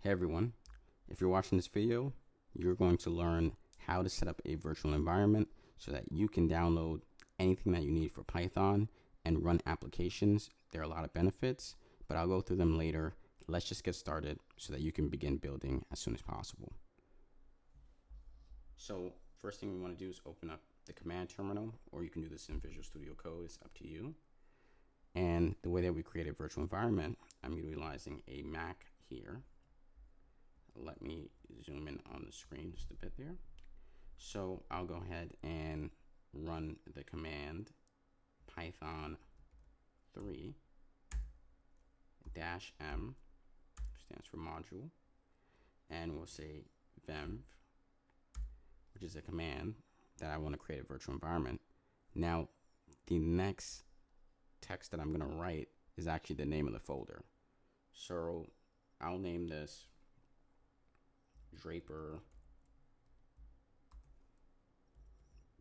Hey everyone, if you're watching this video, you're going to learn how to set up a virtual environment so that you can download anything that you need for Python and run applications. There are a lot of benefits, but I'll go through them later. Let's just get started so that you can begin building as soon as possible. So first thing we want to do is open up the command terminal, or you can do this in Visual Studio Code. It's up to you. And the way that we create a virtual environment, I'm utilizing a Mac here. Let me zoom in on the screen just a bit there. So I'll go ahead and run the command python 3 -m, stands for module, and we'll say venv, which is a command that I want to create a virtual environment. Now, the next text that I'm going to write is actually the name of the folder. So I'll name this Draper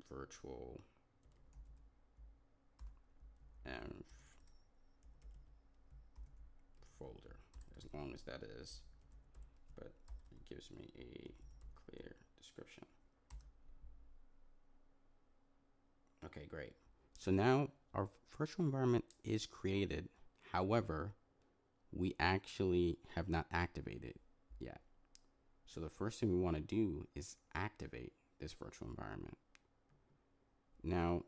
virtual env folder, as long as that is, but it gives me a clear description. Okay, great. So now our virtual environment is created. However, we actually have not activated yet. So the first thing we want to do is activate this virtual environment. Now,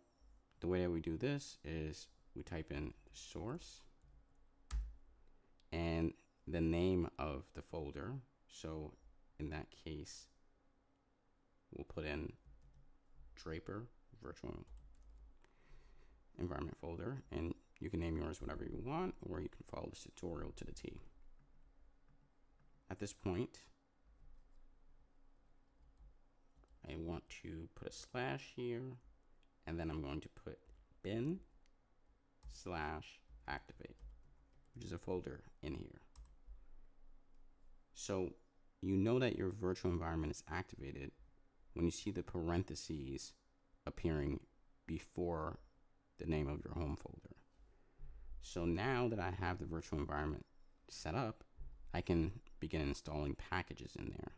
the way that we do this is we type in source and the name of the folder. So in that case, we'll put in Draper virtual environment folder, and you can name yours whatever you want, or you can follow this tutorial to the T. At this point, I want to put a slash here, and then I'm going to put bin/activate, which is a folder in here. So you know that your virtual environment is activated when you see the parentheses appearing before the name of your home folder. So now that I have the virtual environment set up, I can begin installing packages in there.